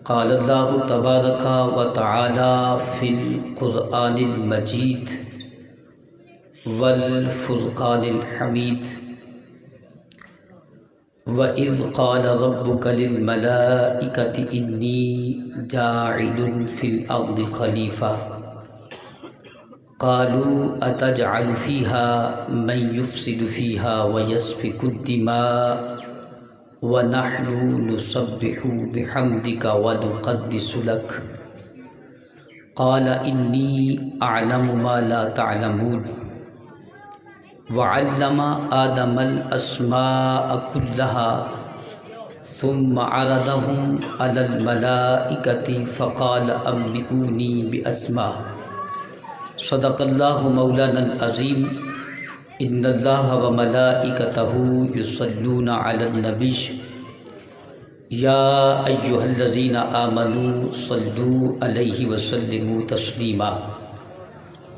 قال اللہ تبارک و تعالی فی القرآن المجید والفرقان الحمید وَإِذْ قَالَ رَبُّكَ لِلْمَلَائِكَةِ إِنِّي جَاعِلٌ فِي الْأَرْضِ خَلِيفَةً قَالُوا أَتَجْعَلُ فِيهَا مَن يُفْسِدُ فِيهَا وَيَسْفِكُ الدِّمَاءَ وَنَحْنُ نُسَبِّحُ بِحَمْدِكَ وَنُقَدِّسُ لَكَ قَالَ إِنِّي أَعْلَمُ مَا لَا تَعْلَمُونَ وعلم آدم الأسماء كلها ثم عرضهم على الملائكة فقال أنبئوني بأسماء صدق الله مولانا العظيم إن الله وملائكته يصلون على النبي يا أيها الذين آمنوا صلوا عليه وسلموا تسليما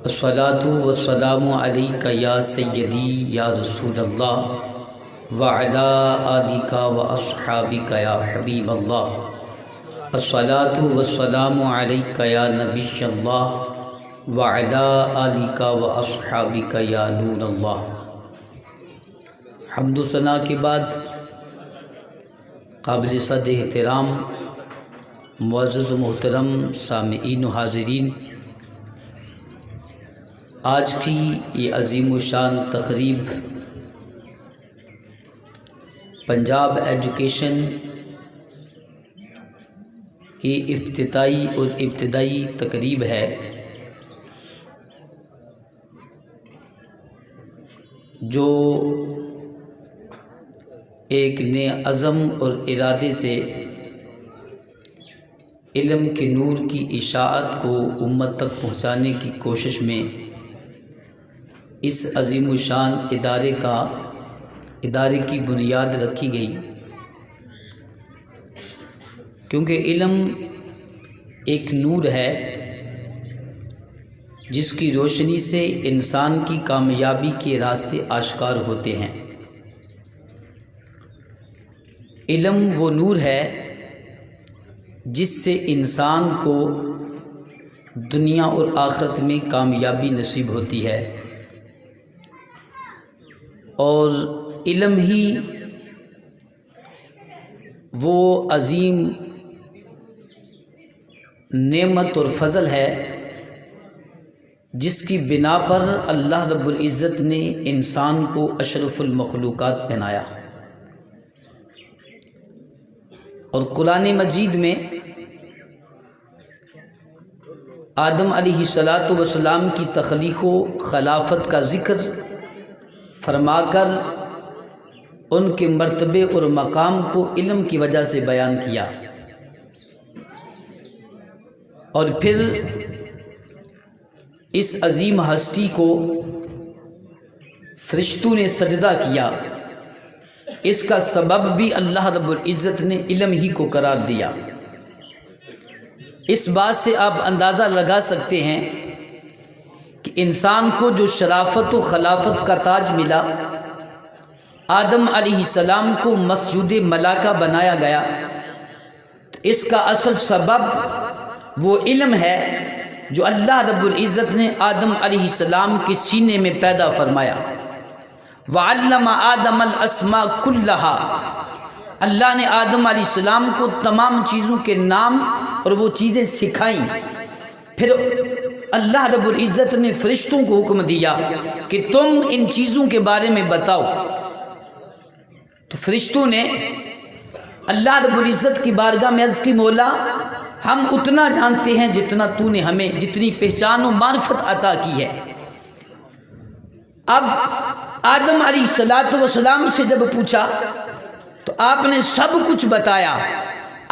الصلاۃ والسلام علیک یا سیدی یا رسول اللہ وعلی آلک واصحابک یا حبیب اللہ الصلاۃ والسلام علیک یا نبی اللہ وعلی آلک واصحابک یا نور اللہ۔ حمد و ثنا کے بعد قابل صد احترام معزز و محترم سامعین و حاضرین، آج کی یہ عظیم و شان تقریب پنجاب ایجوکیشن کی افتتاحی اور ابتدائی تقریب ہے، جو ایک نئے عزم اور ارادے سے علم کے نور کی اشاعت کو امت تک پہنچانے کی کوشش میں اس عظیم و شان ادارے کی بنیاد رکھی گئی، کیونکہ علم ایک نور ہے جس کی روشنی سے انسان کی کامیابی کے راستے آشکار ہوتے ہیں۔ علم وہ نور ہے جس سے انسان کو دنیا اور آخرت میں کامیابی نصیب ہوتی ہے، اور علم ہی وہ عظیم نعمت اور فضل ہے جس کی بنا پر اللہ رب العزت نے انسان کو اشرف المخلوقات بنایا، اور قرآن مجید میں آدم علیہ السلام کی تخلیق و خلافت کا ذکر فرما کر ان کے مرتبے اور مقام کو علم کی وجہ سے بیان کیا، اور پھر اس عظیم ہستی کو فرشتوں نے سجدہ کیا، اس کا سبب بھی اللہ رب العزت نے علم ہی کو قرار دیا۔ اس بات سے آپ اندازہ لگا سکتے ہیں کہ انسان کو جو شرافت و خلافت کا تاج ملا، آدم علیہ السلام کو مسجود ملائکہ بنایا گیا، تو اس کا اصل سبب وہ علم ہے جو اللہ رب العزت نے آدم علیہ السلام کے سینے میں پیدا فرمایا۔ وَعَلَّمَ آدَمَ الْأَسْمَاءَ كُلَّهَا، اللہ نے آدم علیہ السلام کو تمام چیزوں کے نام اور وہ چیزیں سکھائیں۔ پھر اللہ رب العزت نے فرشتوں کو حکم دیا کہ تم ان چیزوں کے بارے میں بتاؤ، تو فرشتوں نے اللہ رب العزت کی بارگاہ میں عرض کی، مولا ہم اتنا جانتے ہیں جتنا تو نے ہمیں جتنی پہچان و معرفت عطا کی ہے۔ اب آدم علیہ السلام سے جب پوچھا تو آپ نے سب کچھ بتایا۔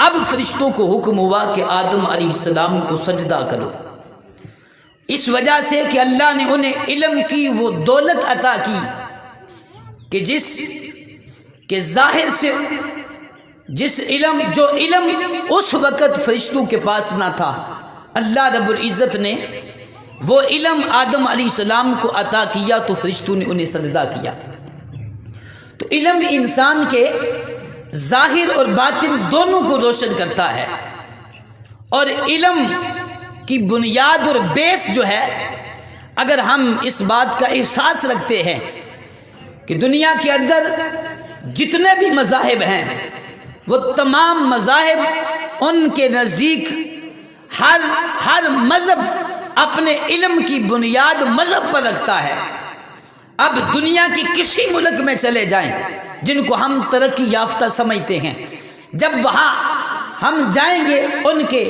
اب فرشتوں کو حکم ہوا کہ آدم علیہ السلام کو سجدہ کرو، اس وجہ سے کہ اللہ نے انہیں علم کی وہ دولت عطا کی کہ جس کے ظاہر سے جو علم اس وقت فرشتوں کے پاس نہ تھا، اللہ رب العزت نے وہ علم آدم علیہ السلام کو عطا کیا، تو فرشتوں نے انہیں سجدہ کیا۔ تو علم انسان کے ظاہر اور باطن دونوں کو روشن کرتا ہے۔ اور علم کی بنیاد اور بیس جو ہے، اگر ہم اس بات کا احساس رکھتے ہیں کہ دنیا کے اندر جتنے بھی مذاہب ہیں وہ تمام مذاہب ان کے نزدیک ہر مذہب اپنے علم کی بنیاد مذہب پر رکھتا ہے۔ اب دنیا کی کسی ملک میں چلے جائیں جن کو ہم ترقی یافتہ سمجھتے ہیں، جب وہاں ہم جائیں گے ان کے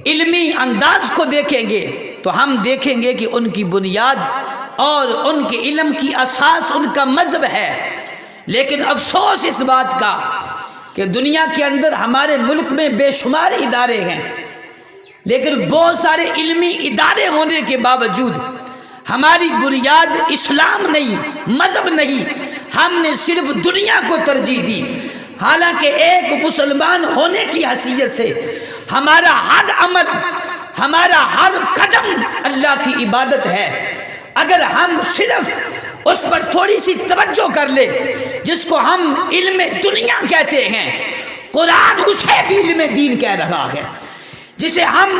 علمی انداز کو دیکھیں گے تو ہم دیکھیں گے کہ ان کی بنیاد اور ان کے علم کی اساس ان کا مذہب ہے۔ لیکن افسوس اس بات کا کہ دنیا کے اندر ہمارے ملک میں بے شمار ادارے ہیں، لیکن بہت سارے علمی ادارے ہونے کے باوجود ہماری بنیاد اسلام نہیں، مذہب نہیں، ہم نے صرف دنیا کو ترجیح دی۔ حالانکہ ایک مسلمان ہونے کی حیثیت سے ہمارا ہر عمل، ہمارا ہر قدم اللہ کی عبادت ہے۔ اگر ہم صرف اس پر تھوڑی سی توجہ کر لیں جس کو ہم علم دنیا کہتے ہیں، قرآن اسے بھی علم دین کہہ رہا ہے۔ جسے ہم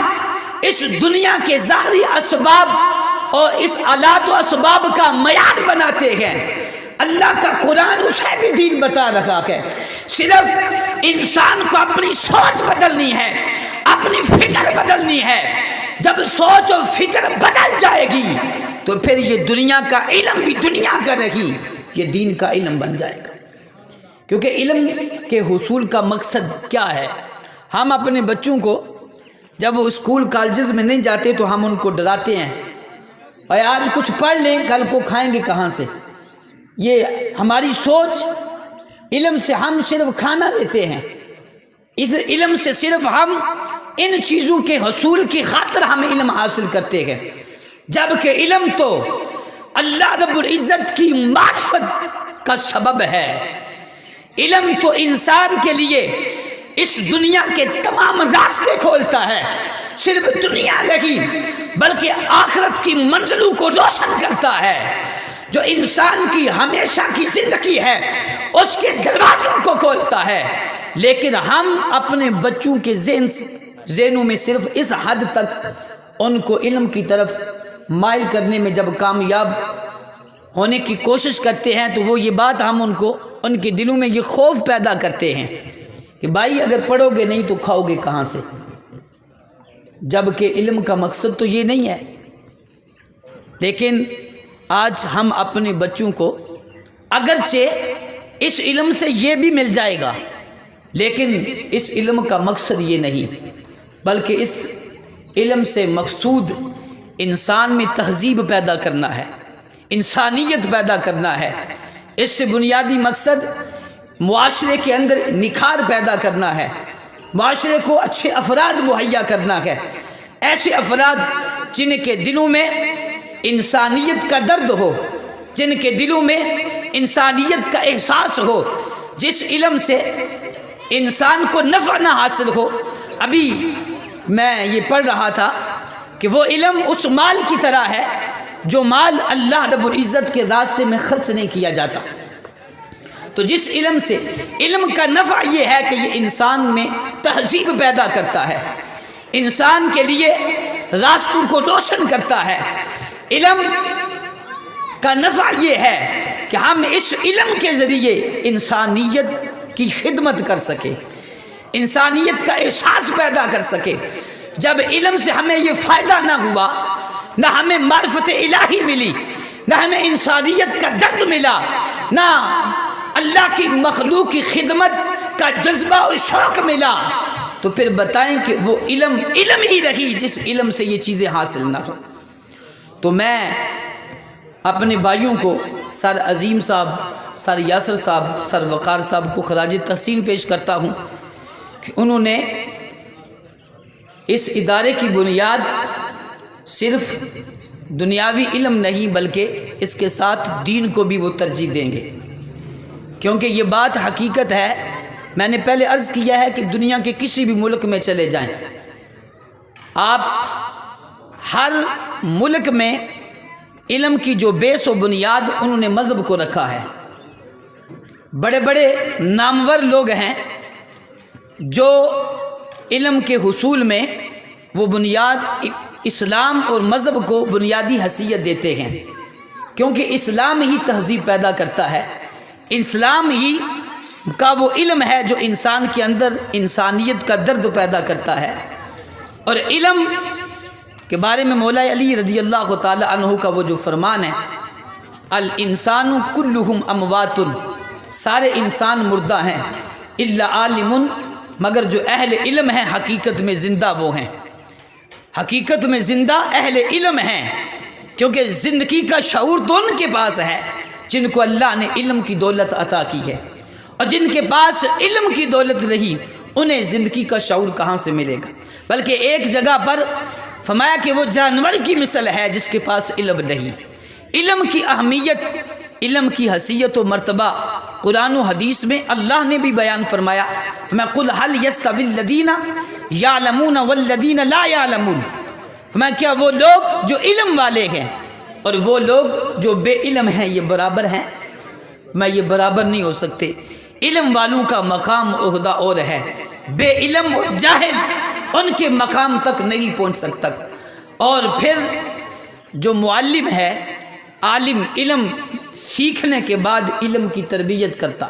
اس دنیا کے ظاہری اسباب اور اس آلات و اسباب کا معیار بناتے ہیں، اللہ کا قرآن اسے بھی دین بتا رہا ہے۔ صرف انسان کو اپنی سوچ بدلنی ہے، اپنی فکر بدلنی ہے۔ جب سوچ اور فکر بدل جائے گی تو پھر یہ دنیا کا علم بھی دنیا کا نہیں، یہ دین کا علم بن جائے گا۔ کیونکہ علم کے حصول کا مقصد کیا ہے؟ ہم اپنے بچوں کو جب وہ اسکول کالجز میں نہیں جاتے تو ہم ان کو ڈراتے ہیں، اور آج کچھ پڑھ لیں کل کو کھائیں گے کہاں سے؟ یہ ہماری سوچ، علم سے ہم صرف کھانا لیتے ہیں، اس علم سے صرف ہم ان چیزوں کے حصول کی خاطر ہم علم حاصل کرتے ہیں، جبکہ علم تو اللہ رب العزت کی معرفت کا سبب ہے۔ علم تو انسان کے لیے اس دنیا کے تمام راستے کھولتا ہے، صرف دنیا نہیں بلکہ آخرت کی منزلوں کو روشن کرتا ہے۔ جو انسان کی ہمیشہ کی زندگی ہے اس کے دروازوں کو کھولتا ہے، لیکن ہم اپنے بچوں کے ذہنوں میں صرف اس حد تک ان کو علم کی طرف مائل کرنے میں جب کامیاب ہونے کی کوشش کرتے ہیں تو وہ یہ بات ہم ان کے دلوں میں یہ خوف پیدا کرتے ہیں کہ بھائی اگر پڑھو گے نہیں تو کھاؤ گے کہاں سے؟ جبکہ علم کا مقصد تو یہ نہیں ہے۔ لیکن آج ہم اپنے بچوں کو اگرچہ اس علم سے یہ بھی مل جائے گا، لیکن اس علم کا مقصد یہ نہیں، بلکہ اس علم سے مقصود انسان میں تہذیب پیدا کرنا ہے، انسانیت پیدا کرنا ہے۔ اس سے بنیادی مقصد معاشرے کے اندر نکھار پیدا کرنا ہے، معاشرے کو اچھے افراد مہیا کرنا ہے، ایسے افراد جن کے دلوں میں انسانیت کا درد ہو، جن کے دلوں میں انسانیت کا احساس ہو، جس علم سے انسان کو نفع نہ حاصل ہو۔ ابھی میں یہ پڑھ رہا تھا کہ وہ علم اس مال کی طرح ہے جو مال اللہ رب العزت کے راستے میں خرچ نہیں کیا جاتا۔ تو جس علم سے، علم کا نفع یہ ہے کہ یہ انسان میں تہذیب پیدا کرتا ہے، انسان کے لیے راستوں کو روشن کرتا ہے۔ علم کا نفع یہ ہے کہ ہم اس علم کے ذریعے انسانیت کی خدمت کر سکیں، انسانیت کا احساس پیدا کر سکیں۔ جب علم سے ہمیں یہ فائدہ نہ ہوا، نہ ہمیں معرفت الہی ملی، نہ ہمیں انسانیت کا درد ملا، نہ اللہ کی مخلوق کی خدمت کا جذبہ اور شوق ملا، تو پھر بتائیں کہ وہ علم ہی رہی جس علم سے یہ چیزیں حاصل نہ ہو۔ تو میں اپنے بھائیوں کو، سر عظیم صاحب، سر یاسر صاحب، سر وقار صاحب کو خراج تحسین پیش کرتا ہوں کہ انہوں نے اس ادارے کی بنیاد صرف دنیاوی علم نہیں بلکہ اس کے ساتھ دین کو بھی وہ ترجیح دیں گے، کیونکہ یہ بات حقیقت ہے۔ میں نے پہلے عرض کیا ہے کہ دنیا کے کسی بھی ملک میں چلے جائیں، آپ ہر ملک میں علم کی جو بیس و بنیاد انہوں نے مذہب کو رکھا ہے۔ بڑے بڑے نامور لوگ ہیں جو علم کے حصول میں وہ بنیاد اسلام اور مذہب کو بنیادی حیثیت دیتے ہیں، کیونکہ اسلام ہی تہذیب پیدا کرتا ہے، اسلام ہی کا وہ علم ہے جو انسان کے اندر انسانیت کا درد پیدا کرتا ہے۔ اور علم کے بارے میں مولا علی رضی اللہ تعالی عنہ کا وہ جو فرمان ہے، الانسان کلہم اموات، سارے انسان مردہ ہیں، الا عالم، مگر جو اہل علم ہیں حقیقت میں زندہ وہ ہیں، حقیقت میں زندہ اہل علم ہیں، کیونکہ زندگی کا شعور تو ان کے پاس ہے جن کو اللہ نے علم کی دولت عطا کی ہے، اور جن کے پاس علم کی دولت نہیں انہیں زندگی کا شعور کہاں سے ملے گا۔ بلکہ ایک جگہ پر فرمایا کہ وہ جانور کی مثل ہے جس کے پاس علم نہیں۔ علم کی اہمیت، علم کی حیثیت و مرتبہ قرآن و حدیث میں اللہ نے بھی بیان فرمایا، فرمایا قل هل يستوي الذين يعلمون والذين لا يعلمون، فرمایا کیا وہ لوگ جو علم والے ہیں اور وہ لوگ جو بے علم ہیں یہ برابر ہیں؟ میں یہ برابر نہیں ہو سکتے۔ علم والوں کا مقام عہدہ اور ہے، بے علم اور جاہل ان کے مقام تک نہیں پہنچ سکتا۔ اور پھر جو معلم ہے، عالم علم سیکھنے کے بعد علم کی تربیت کرتا،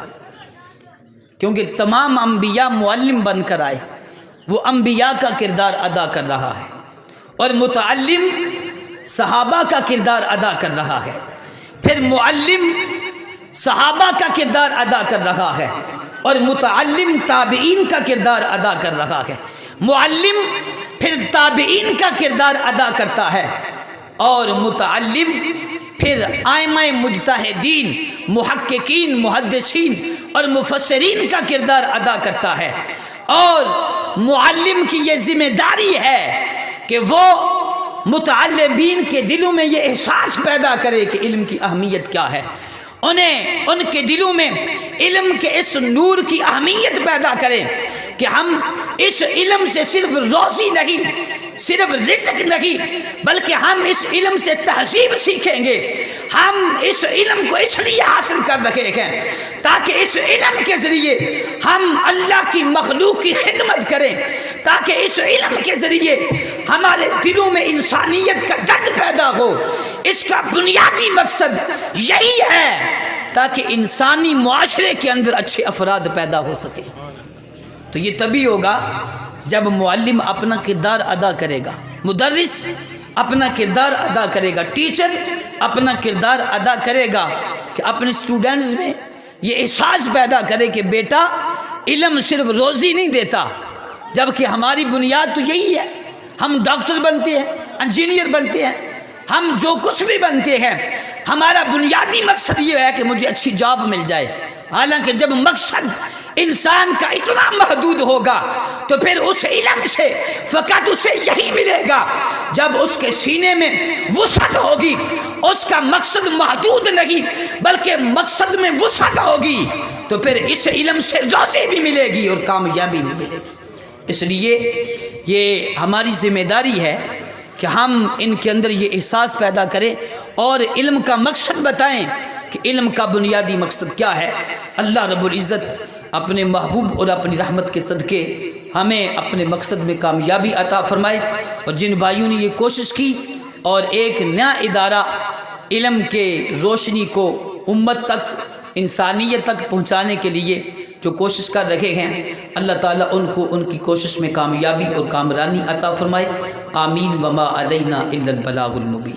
کیونکہ تمام انبیاء معلم بن کر آئے، وہ انبیاء کا کردار ادا کر رہا ہے، اور متعلم صحابہ کا کردار ادا کر رہا ہے، پھر معلم صحابہ کا کردار ادا کر رہا ہے، اور متعلم تابعین کا کردار ادا کر رہا ہے، معلم پھر تابعین کا کردار ادا کرتا ہے، اور متعلم پھر ائمہ مجتہدین، محققین، محدثین اور مفسرین کا کردار ادا کرتا ہے۔ اور معلم کی یہ ذمہ داری ہے کہ وہ متعلمین کے دلوں میں یہ احساس پیدا کرے کہ علم کی اہمیت کیا ہے، انہیں ان کے دلوں میں علم کے اس نور کی اہمیت پیدا کرے کہ ہم اس علم سے صرف روزی نہیں، صرف رزق نہیں، بلکہ ہم اس علم سے تہذیب سیکھیں گے۔ ہم اس علم کو اس لیے حاصل کر رہے ہیں تاکہ اس علم کے ذریعے ہم اللہ کی مخلوق کی خدمت کریں، تاکہ اس علم کے ذریعے ہمارے دلوں میں انسانیت کا درد پیدا ہو۔ اس کا بنیادی مقصد یہی ہے تاکہ انسانی معاشرے کے اندر اچھے افراد پیدا ہو سکے۔ تو یہ تبھی ہوگا جب معلم اپنا کردار ادا کرے گا، مدرس اپنا کردار ادا کرے گا، ٹیچر اپنا کردار ادا کرے گا کہ اپنے اسٹوڈنٹس میں یہ احساس پیدا کرے کہ بیٹا علم صرف روزی نہیں دیتا، جبکہ ہماری بنیاد تو یہی ہے، ہم ڈاکٹر بنتے ہیں، انجینئر بنتے ہیں، ہم جو کچھ بھی بنتے ہیں، ہمارا بنیادی مقصد یہ ہے کہ مجھے اچھی جاب مل جائے۔ حالانکہ جب مقصد انسان کا اتنا محدود ہوگا تو پھر اس علم سے فقط اسے یہی ملے گا جب اس کے سینے میں وسعت ہوگی، اس کا مقصد محدود نہیں بلکہ مقصد میں وسعت ہوگی، تو پھر اس علم سے روزی بھی ملے گی اور کامیابی بھی ملے گی۔ اس لیے یہ ہماری ذمہ داری ہے کہ ہم ان کے اندر یہ احساس پیدا کریں اور علم کا مقصد بتائیں کہ علم کا بنیادی مقصد کیا ہے۔ اللہ رب العزت اپنے محبوب اور اپنی رحمت کے صدقے ہمیں اپنے مقصد میں کامیابی عطا فرمائے۔ اور جن بھائیوں نے یہ کوشش کی اور ایک نیا ادارہ علم کے روشنی کو امت تک، انسانیت تک پہنچانے کے لیے جو کوشش کر رہے ہیں، اللہ تعالیٰ ان کو ان کی کوشش میں کامیابی اور کامرانی عطا فرمائے۔ آمین۔ وما علینا الا البلاغ المبین۔